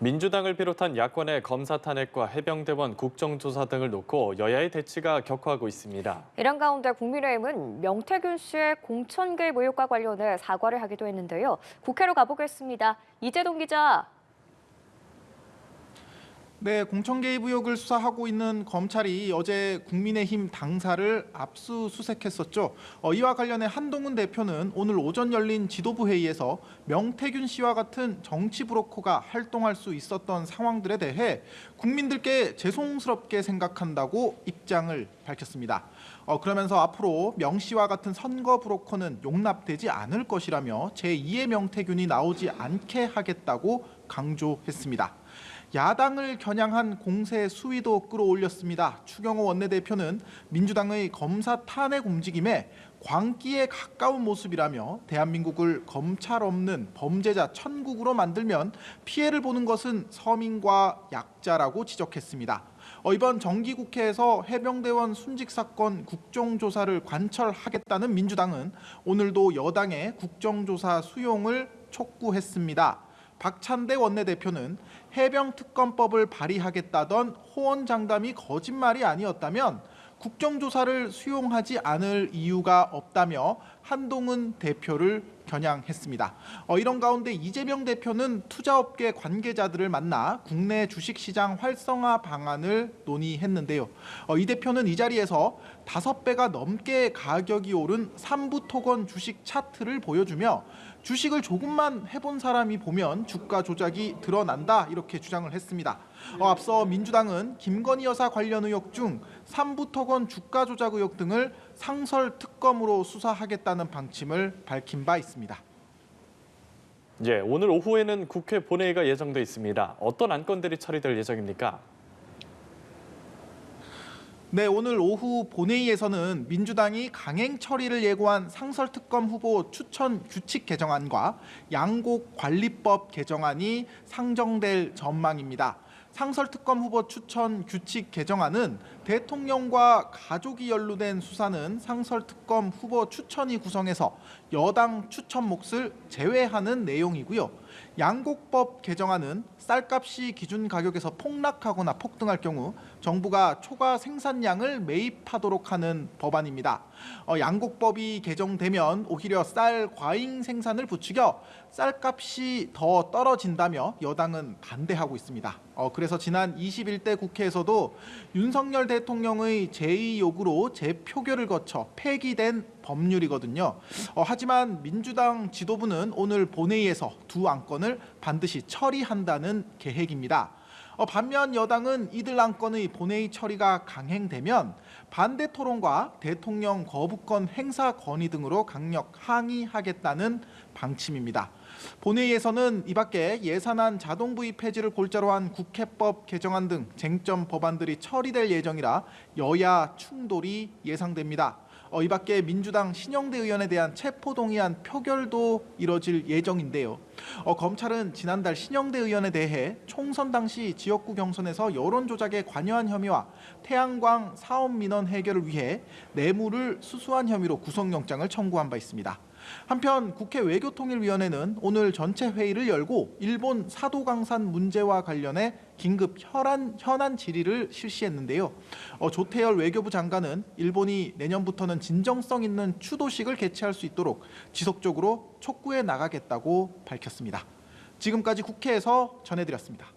민주당을 비롯한 야권의 검사 탄핵과 해병대원 국정조사 등을 놓고 여야의 대치가 격화하고 있습니다. 이런 가운데 국민의힘은 명태균 씨의 공천 개입 의혹과 관련해 사과를 하기도 했는데요. 국회로 가보겠습니다. 이재동 기자. 네, 공천 개입 의혹을 수사하고 있는 검찰이 어제 국민의힘 당사를 압수수색했었죠. 이와 관련해 한동훈 대표는 오늘 오전 열린 지도부 회의에서 명태균 씨와 같은 정치 브로커가 활동할 수 있었던 상황들에 대해 국민들께 죄송스럽게 생각한다고 입장을 밝혔습니다. 그러면서 앞으로 명 씨와 같은 선거 브로커는 용납되지 않을 것이라며 제2의 명태균이 나오지 않게 하겠다고 강조했습니다. 야당을 겨냥한 공세 수위도 끌어올렸습니다. 추경호 원내대표는 민주당의 검사 탄핵 움직임에 광기에 가까운 모습이라며 대한민국을 검찰 없는 범죄자 천국으로 만들면 피해를 보는 것은 서민과 약자라고 지적했습니다. 이번 정기국회에서 해병대원 순직 사건 국정조사를 관철하겠다는 민주당은 오늘도 여당의 국정조사 수용을 촉구했습니다. 박찬대 원내대표는 해병특검법을 발의하겠다던 호언장담이 거짓말이 아니었다면 국정조사를 수용하지 않을 이유가 없다며 한동훈 대표를 겨냥했습니다. 이런 가운데 이재명 대표는 투자업계 관계자들을 만나 국내 주식시장 활성화 방안을 논의했는데요. 이 대표는 이 자리에서 5배가 넘게 가격이 오른 삼부토건 주식 차트를 보여주며 주식을 조금만 해본 사람이 보면 주가 조작이 드러난다 이렇게 주장을 했습니다. 앞서 민주당은 김건희 여사 관련 의혹 중 삼부토건 주가 조작 의혹 등을 상설 특검으로 수사하겠다는 방침을 밝힌 바 있습니다. 오늘 오후에는 국회 본회의가 예정돼 있습니다. 어떤 안건들이 처리될 예정입니까? 네, 오늘 오후 본회의에서는 민주당이 강행 처리를 예고한 상설특검 후보 추천 규칙 개정안과 양곡관리법 개정안이 상정될 전망입니다. 상설특검 후보 추천 규칙 개정안은 대통령과 가족이 연루된 수사는 상설특검 후보 추천이 구성해서 여당 추천 몫을 제외하는 내용이고요. 양곡법 개정안은 쌀값이 기준 가격에서 폭락하거나 폭등할 경우 정부가 초과 생산량을 매입하도록 하는 법안입니다. 양곡법이 개정되면 오히려 쌀 과잉 생산을 부추겨 쌀값이 더 떨어진다며 여당은 반대하고 있습니다. 그래서 지난 21대 국회에서도 윤석열 대통령의 제의 요구로 재표결을 거쳐 폐기된 법률이거든요. 하지만 민주당 지도부는 오늘 본회의에서 두 안건을 반드시 처리한다는 계획입니다. 반면 여당은 이들 안건의 본회의 처리가 강행되면 반대 토론과 대통령 거부권 행사 건의 등으로 강력 항의하겠다는 방침입니다. 본회의에서는 이 밖에 예산안 자동 부의 폐지를 골자로 한 국회법 개정안 등 쟁점 법안들이 처리될 예정이라 여야 충돌이 예상됩니다. 이 밖에 민주당 신영대 의원에 대한 체포동의안 표결도 이뤄질 예정인데요. 검찰은 지난달 신영대 의원에 대해 총선 당시 지역구 경선에서 여론 조작에 관여한 혐의와 태양광 사업 민원 해결을 위해 뇌물을 수수한 혐의로 구속영장을 청구한 바 있습니다. 한편 국회 외교통일위원회는 오늘 전체 회의를 열고 일본 사도강산 문제와 관련해 긴급 현안 질의를 실시했는데요. 조태열 외교부 장관은 일본이 내년부터는 진정성 있는 추도식을 개최할 수 있도록 지속적으로 촉구해 나가겠다고 밝혔습니다. 지금까지 국회에서 전해드렸습니다.